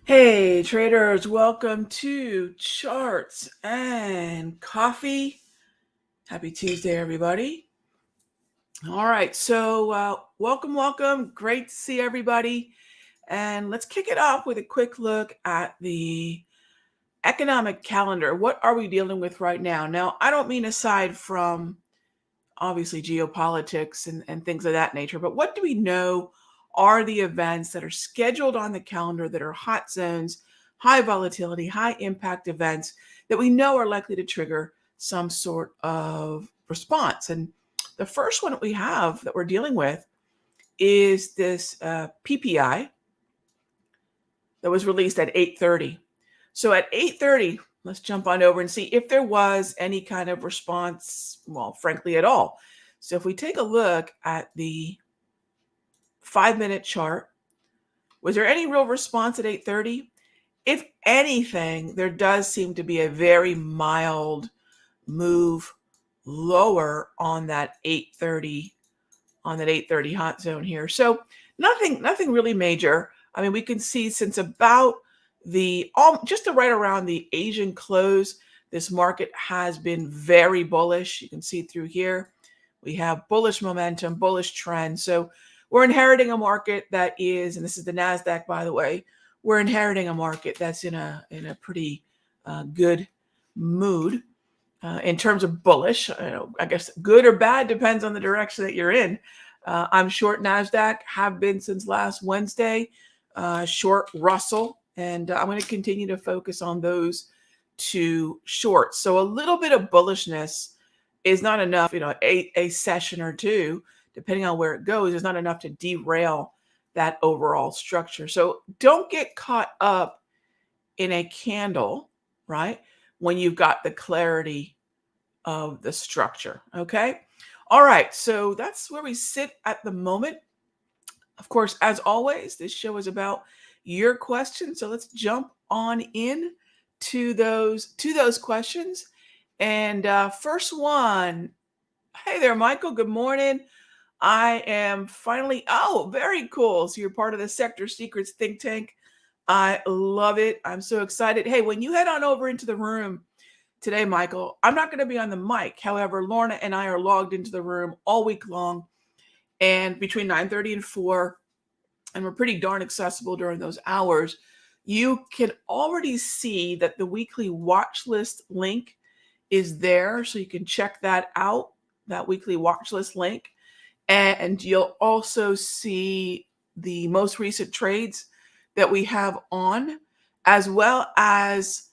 Hey traders, welcome to Charts and Coffee. Happy Tuesday, everybody. All right, so welcome. Great to see everybody. And let's kick it off with a quick look at the economic calendar. What are we dealing with right now? Now, I don't mean aside from obviously geopolitics and things of that nature, but what do we know are the events that are scheduled on the calendar that are hot zones, high volatility, high impact events that we know are likely to trigger some sort of response? And the first one that we have that we're dealing with is this PPI that was released at 8:30. So at 8:30, let's jump on over and see if there was any kind of response, well, frankly, at all. So if we take a look at the 5-minute chart, was there any real response at 8:30? If anything, there does seem to be a very mild move lower on that 8:30 hot zone here. So nothing really major. I mean, we can see since about just right around the Asian close, this market has been very bullish. You can see through here, we have bullish momentum, bullish trend. So we're inheriting a market that is, and this is the NASDAQ, by the way, we're inheriting a market that's in a pretty good mood. In terms of bullish, I guess good or bad depends on the direction that you're in. I'm short NASDAQ, have been since last Wednesday, short Russell, and I'm going to continue to focus on those two shorts. So a little bit of bullishness is not enough, a session or two, depending on where it goes, is not enough to derail that overall structure. So don't get caught up in a candle, right, when you've got the clarity of the structure. Okay. All right. So that's where we sit at the moment. Of course, as always, this show is about your questions. So let's jump on in to those questions. And first one, hey there, Michael. Good morning. I am finally, oh, very cool. So you're part of the Sector Secrets think tank. I love it. I'm so excited. Hey, when you head on over into the room today, Michael, I'm not going to be on the mic. However, Lorna and I are logged into the room all week long and between 9:30 and 4, and we're pretty darn accessible during those hours. You can already see that the weekly watch list link is there. So you can check that out, that weekly watch list link. And you'll also see the most recent trades that we have on, as well as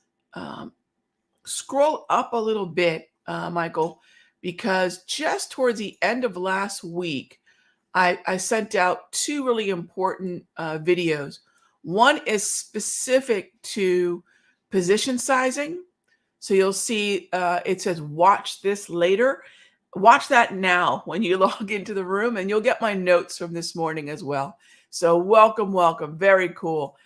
scroll up a little bit, Michael, because just towards the end of last week, I sent out two really important videos. One is specific to position sizing. So you'll see it says watch this later. Watch that now when you log into the room, and you'll get my notes from this morning as well. So welcome. Very cool.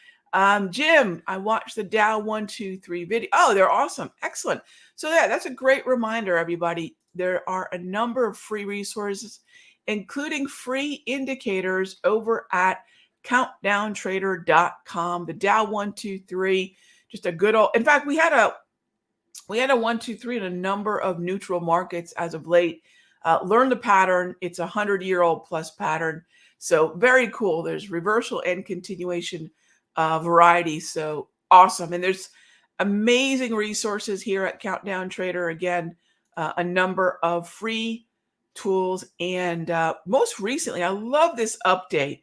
Jim, I watched the Dow 123 video. Oh, they're awesome. Excellent. So yeah, that's a great reminder, everybody. There are a number of free resources, including free indicators over at countdowntrader.com. The Dow 123, just a good old, in fact, we had a 123 in a number of neutral markets as of late. Learn the pattern. It's 100-year-old plus pattern. So very cool. There's reversal and continuation variety. So awesome. And there's amazing resources here at Countdown Trader. Again, a number of free tools. And most recently, I love this update.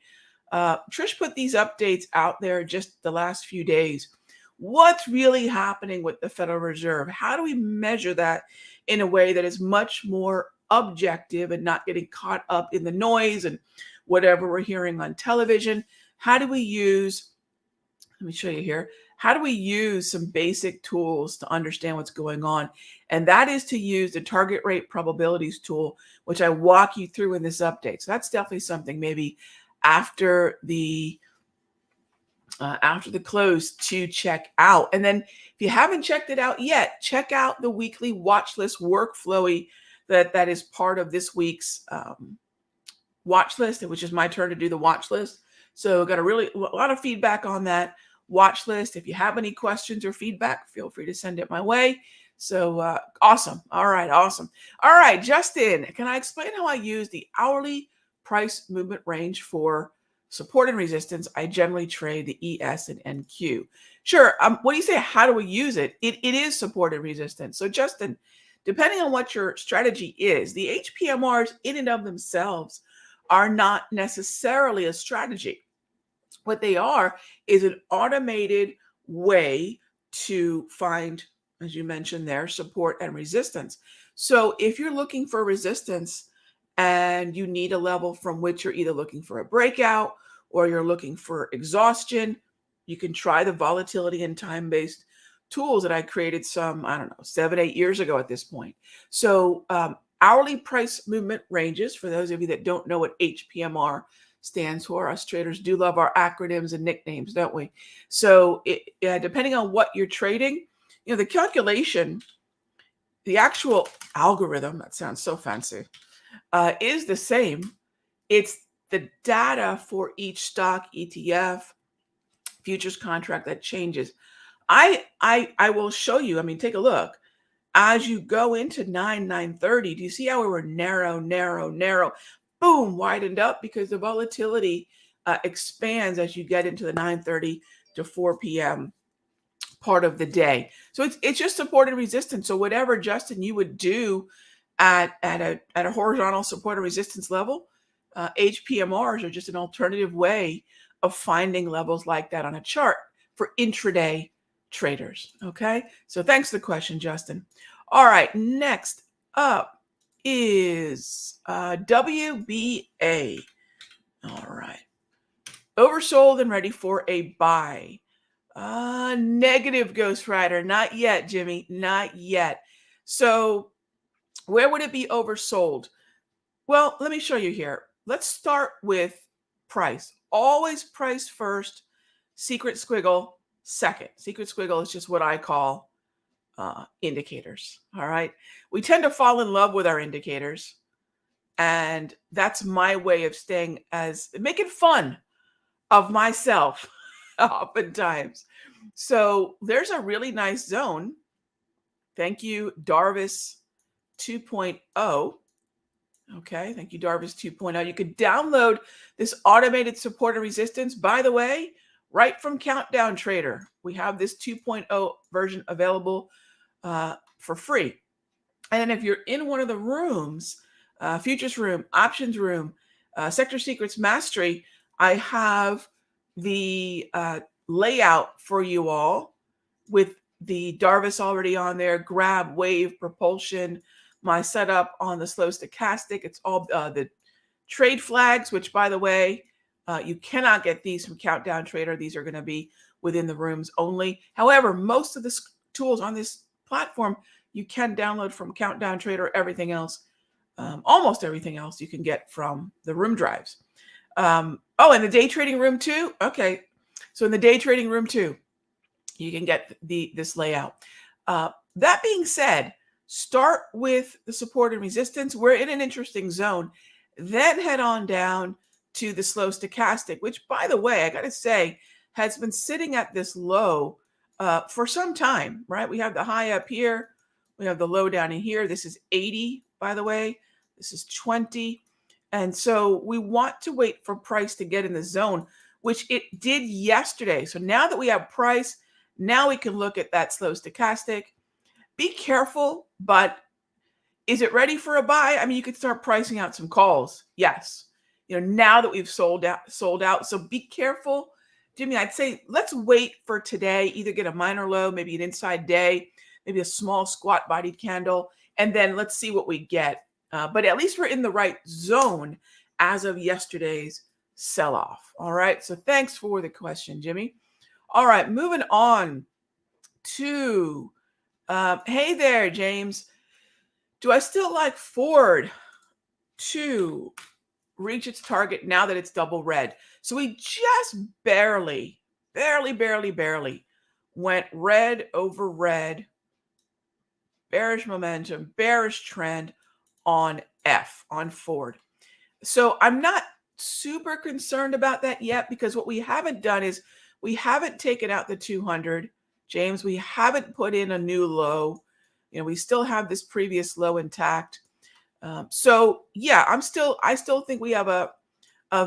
Trish put these updates out there just the last few days. What's really happening with the Federal Reserve? How do we measure that in a way that is much more objective and not getting caught up in the noise and whatever we're hearing on television? How do we use, let me show you here, how do we use some basic tools to understand what's going on? And that is to use the target rate probabilities tool, which I walk you through in this update. So that's definitely something maybe after the close to check out. And then if you haven't checked it out yet, check out the weekly watch list workflowy that is part of this week's watch list, which is my turn to do the watch list. So got a lot of feedback on that watch list. If you have any questions or feedback, feel free to send it my way. So awesome. All right, awesome. All right, Justin, can I explain how I use the hourly price movement range for support and resistance? I generally trade the ES and NQ. Sure. What do you say? How do we use it? It is support and resistance. So Justin, depending on what your strategy is, the HPMRs in and of themselves are not necessarily a strategy. What they are is an automated way to find, as you mentioned there, support and resistance. So if you're looking for resistance and you need a level from which you're either looking for a breakout or you're looking for exhaustion, you can try the volatility and time-based tools that I created some, 7, 8 years ago at this point. So hourly price movement ranges, for those of you that don't know what HPMR stands for, us traders do love our acronyms and nicknames, don't we? So depending on what you're trading, the calculation, the actual algorithm, that sounds so fancy, is the same. It's the data for each stock, ETF, futures contract that changes. I will show you. Take a look. As you go into 930, do you see how we were narrow, boom, widened up? Because the volatility expands as you get into the 9:30 to 4 p.m. part of the day. So it's just support and resistance. So whatever, Justin, you would do at a horizontal support and resistance level, HPMRs are just an alternative way of finding levels like that on a chart for intraday traders. Okay, so thanks for the question, Justin. All right, next up is WBA. All right, oversold and ready for a buy. Negative, Ghost Rider. Not yet, Jimmy. Not yet. So where would it be oversold? Well, let me show you here. Let's start with price. Always price first, secret squiggle second. Secret squiggle is just what I call indicators. All right. We tend to fall in love with our indicators. And that's my way of making fun of myself oftentimes. So there's a really nice zone. Thank you, Darvis 2.0. Okay, thank you, Darvis 2.0. You could download this automated support and resistance, by the way, right from Countdown Trader. We have this 2.0 version available for free. And then if you're in one of the rooms, futures room, options room, sector secrets mastery, I have the layout for you all with the Darvis already on there, grab, wave, propulsion, my setup on the slow stochastic. It's all the trade flags, which, by the way, you cannot get these from Countdown Trader. These are going to be within the rooms only. However, most of the tools on this platform you can download from Countdown Trader. Everything else, almost everything else, you can get from the room drives. And the day trading room too. Okay, so in the day trading room too, you can get this layout. That being said, start with the support and resistance. We're in an interesting zone. Then head on down to the slow stochastic, which, by the way, I got to say, has been sitting at this low for some time, right? We have the high up here. We have the low down in here. This is 80, by the way. This is 20. And so we want to wait for price to get in the zone, which it did yesterday. So now that we have price, now we can look at that slow stochastic. Be careful, but is it ready for a buy? You could start pricing out some calls. Yes. Now that we've sold out. So be careful. Jimmy, I'd say let's wait for today, either get a minor low, maybe an inside day, maybe a small squat bodied candle, and then let's see what we get. But at least we're in the right zone as of yesterday's sell-off. All right. So thanks for the question, Jimmy. All right, moving on to, hey there, James. Do I still like Ford to reach its target now that it's double red? So we just barely went red over red, bearish momentum, bearish trend on on Ford. So I'm not super concerned about that yet, because what we haven't done is we haven't taken out the 200, James. We haven't put in a new low. We still have this previous low intact. So yeah, I still think we have a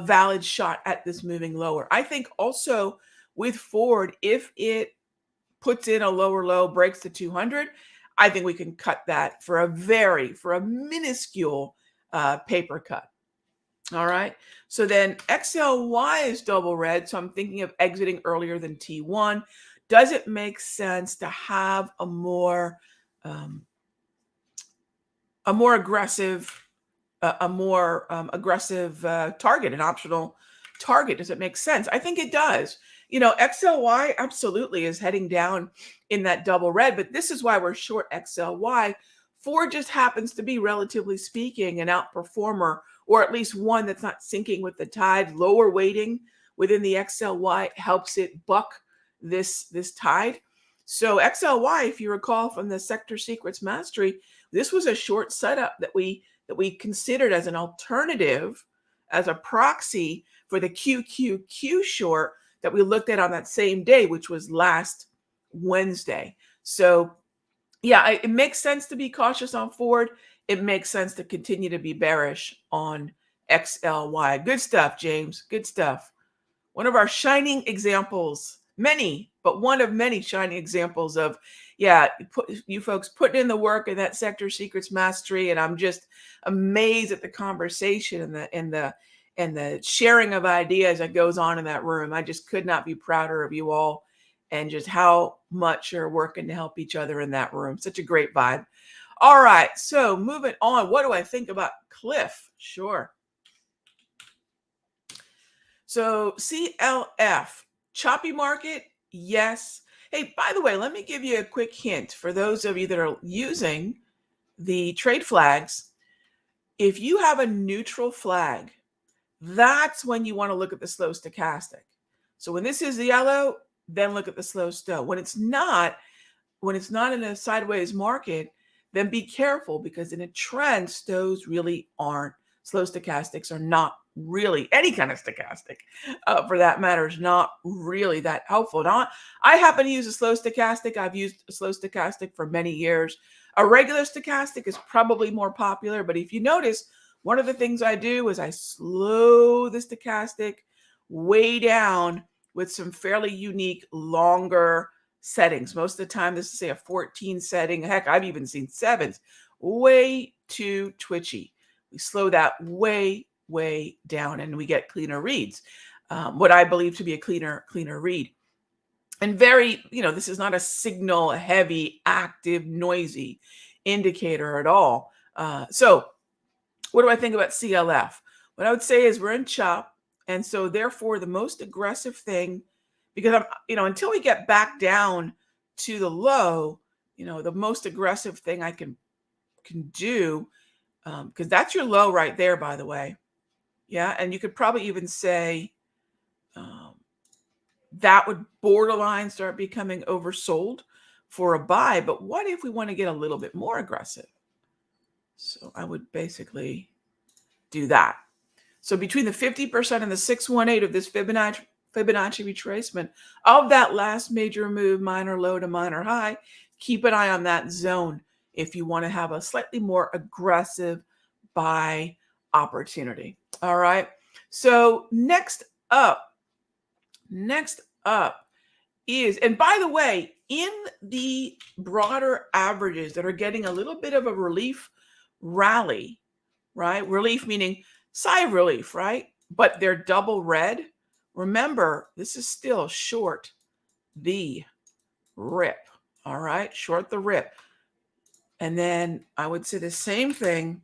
valid shot at this moving lower. I think also with Ford, if it puts in a lower low, breaks the 200, I think we can cut that for a minuscule paper cut. All right. So then XLY is double red. So I'm thinking of exiting earlier than T1. Does it make sense to have a more aggressive target, an optional target? Does it make sense? I think it does. XLY absolutely is heading down in that double red, but this is why we're short XLY. Ford just happens to be, relatively speaking, an outperformer, or at least one that's not sinking with the tide. Lower weighting within the XLY helps it buck this tide. So XLY, if you recall from the Sector Secrets Mastery, this was a short setup that we considered as an alternative, as a proxy for the QQQ short that we looked at on that same day, which was last Wednesday. So yeah, it makes sense to be cautious on Ford. It makes sense to continue to be bearish on XLY. Good stuff, James. Good stuff. One of our shining examples, many, but one of many shining examples of, yeah, you folks putting in the work in that Sector Secrets Mastery, and I'm just amazed at the conversation and the sharing of ideas that goes on in that room. I just could not be prouder of you all, and just how much you're working to help each other in that room. Such a great vibe. All right, so moving on. What do I think about Cliff? Sure. So CLF, choppy market, yes. Hey, by the way, let me give you a quick hint for those of you that are using the trade flags. If you have a neutral flag, that's when you want to look at the slow stochastic. So when this is yellow, then look at the slow stow. When it's not in a sideways market, then be careful, because in a trend, stows really aren't. Slow stochastics are not really, any kind of stochastic for that matter, is not really that helpful. Now, I happen to use a slow stochastic. I've used a slow stochastic for many years. A regular stochastic is probably more popular, but if you notice, one of the things I do is I slow the stochastic way down with some fairly unique, longer settings. Most of the time, this is, say, a 14 setting. Heck, I've even seen 7s. Way too twitchy. We slow that way down, and we get cleaner reads. What I believe to be a cleaner read. And this is not a signal heavy, active, noisy indicator at all. So what do I think about CLF? What I would say is we're in chop. And so therefore the most aggressive thing, because until we get back down to the low, the most aggressive thing I can do, because that's your low right there, by the way. Yeah. And you could probably even say that would borderline start becoming oversold for a buy. But what if we want to get a little bit more aggressive? So I would basically do that. So between the 50% and the 618 of this Fibonacci retracement of that last major move, minor low to minor high, keep an eye on that zone if you want to have a slightly more aggressive buy opportunity. All right. So next up is, and by the way, in the broader averages that are getting a little bit of a relief rally, right? Relief meaning sigh of relief, right? But they're double red. Remember, this is still short the rip. All right, short the rip. And then I would say the same thing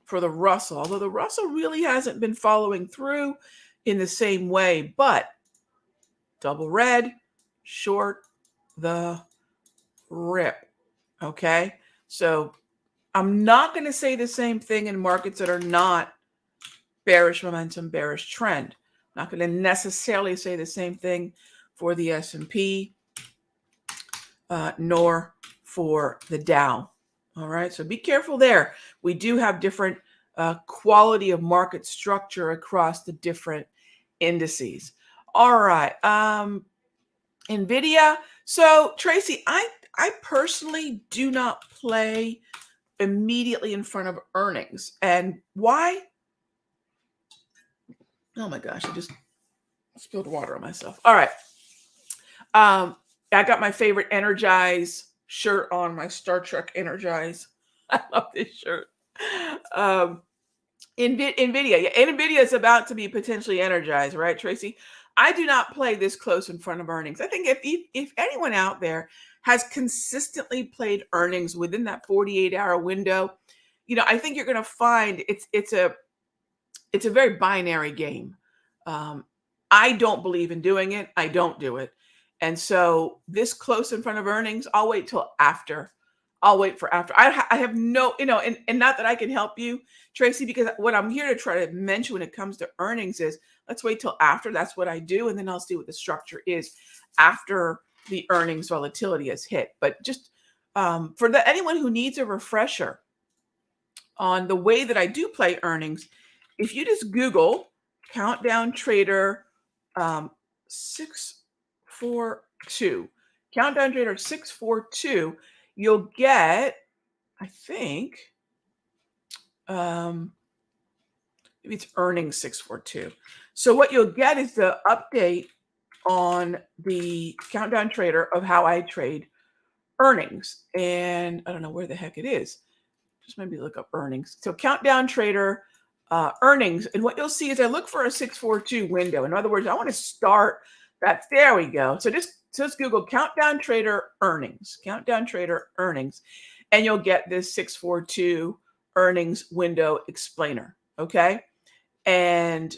for the Russell, although the Russell really hasn't been following through in the same way, but double red, short the rip. Okay. So I'm not going to say the same thing in markets that are not bearish momentum, bearish trend. I'm not going to necessarily say the same thing for the S&P, nor for the Dow. All right. So be careful there. We do have different quality of market structure across the different indices. All right. Nvidia. So Tracy, I personally do not play immediately in front of earnings. And why? Oh my gosh, I just spilled water on myself. All right. I got my favorite Energize shirt on, my Star Trek Energize. I love this shirt. Nvidia. Yeah, Nvidia is about to be potentially energized, right, Tracy? I do not play this close in front of earnings. I think if anyone out there has consistently played earnings within that 48-hour window, I think you're going to find it's a very binary game. I don't believe in doing it. I don't do it. And so this close in front of earnings, I'll wait till after. I'll wait for after. I have no, and not that I can help you, Tracy, because what I'm here to try to mention when it comes to earnings is let's wait till after. That's what I do. And then I'll see what the structure is after the earnings volatility has hit. But just for anyone who needs a refresher on the way that I do play earnings, if you just Google Countdown Trader 642, Countdown Trader 642, you'll get, I think, maybe it's earnings 642. So what you'll get is the update on the Countdown Trader of how I trade earnings. And I don't know where the heck it is. Just maybe look up earnings. So Countdown Trader earnings. And what you'll see is I look for a 642 window. In other words, I want to start that. There we go. So just Google Countdown Trader earnings, Countdown Trader earnings, and you'll get this 642 earnings window explainer. Okay. And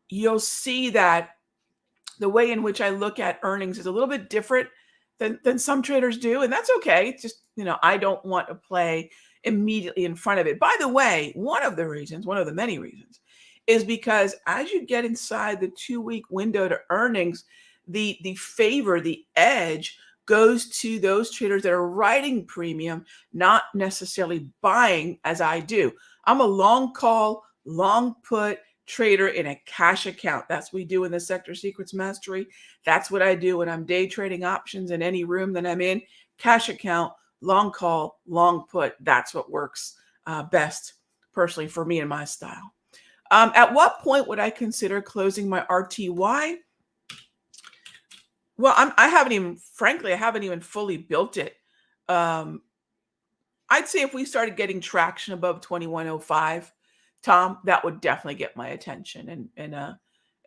you'll see that the way in which I look at earnings is a little bit different than some traders do. And that's okay. It's just, I don't want to play immediately in front of it. By the way, one of the many reasons, is because as you get inside the 2-week window to earnings, the favor, the edge goes to those traders that are writing premium, not necessarily buying as I do. I'm a long call, long put trader in a cash account. That's what we do in the Sector Secrets Mastery. That's what I do when I'm day trading options in any room that I'm in. Cash account, long call, long put. That's what works best personally for me and my style. At what point would I consider closing my RTY? Well, I haven't even fully built it. I'd say if we started getting traction above 2105, Tom, that would definitely get my attention, and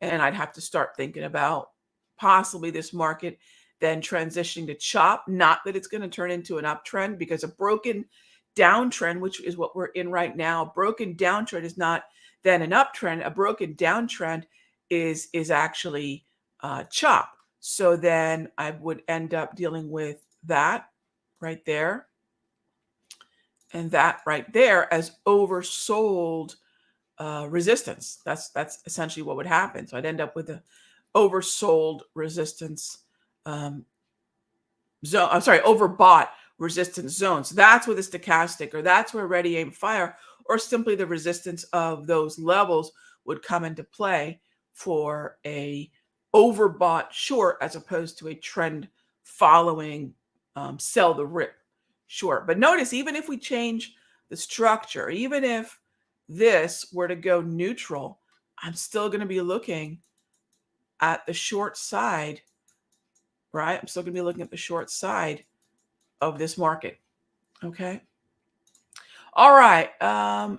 I'd have to start thinking about possibly this market then transitioning to chop. Not that it's going to turn into an uptrend, because a broken downtrend, which is what we're in right now, a broken downtrend is not then an uptrend. A broken downtrend is actually chop. So then I would end up dealing with that right there and that right there as oversold resistance. That's essentially what would happen. So I'd end up with a oversold resistance zone. I'm sorry, overbought resistance zone. So that's where the stochastic, or that's where ready, aim, fire, or simply the resistance of those levels would come into play for a overbought short, as opposed to a trend following sell the rip short. But notice, even if we change the structure, even if this were to go neutral, I'm still going to be looking at the short side, right? I'm still going to be looking at the short side of this market. Okay. All right. How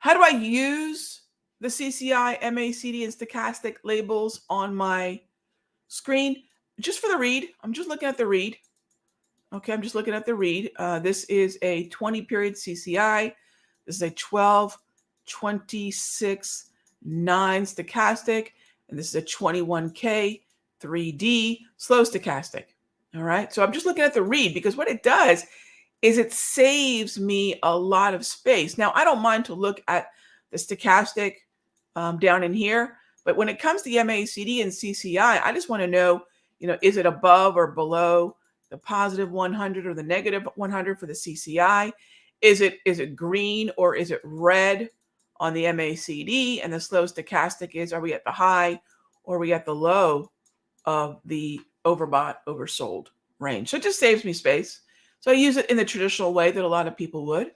do I use the CCI, MACD, and stochastic labels on my screen? Just for the read. I'm just looking at the read. Okay, I'm just looking at the read. This is a 20-period CCI. This is a 12, 26, 9 stochastic. And this is a 21K, 3D, slow stochastic. All right. So I'm just looking at the read because what it does is it saves me a lot of space. Now, I don't mind to look at the stochastic down in here, but when it comes to MACD and CCI, I just want to know, is it above or below the positive 100 or the negative 100 for the CCI? Is it green or is it red on the MACD? And the slow stochastic is, are we at the high or are we at the low of the overbought, oversold range? So it just saves me space. So I use it in the traditional way that a lot of people would.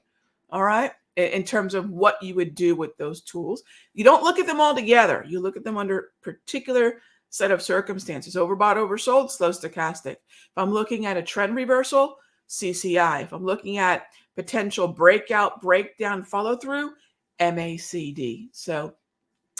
All right. In terms of what you would do with those tools. You don't look at them all together. You look at them under particular set of circumstances. Overbought, oversold, slow stochastic. If I'm looking at a trend reversal, CCI. If I'm looking at potential breakout, breakdown, follow through, MACD. So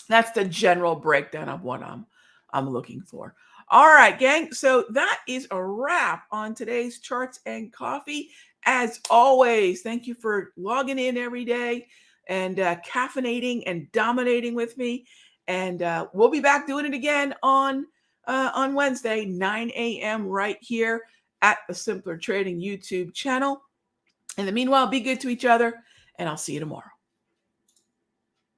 that's the general breakdown of what I'm looking for. All right, gang. So that is a wrap on today's Charts and Coffee. As always, thank you for logging in every day and caffeinating and dominating with me. And we'll be back doing it again on Wednesday, 9 a.m. right here at the Simpler Trading YouTube channel. In the meanwhile, be good to each other, and I'll see you tomorrow.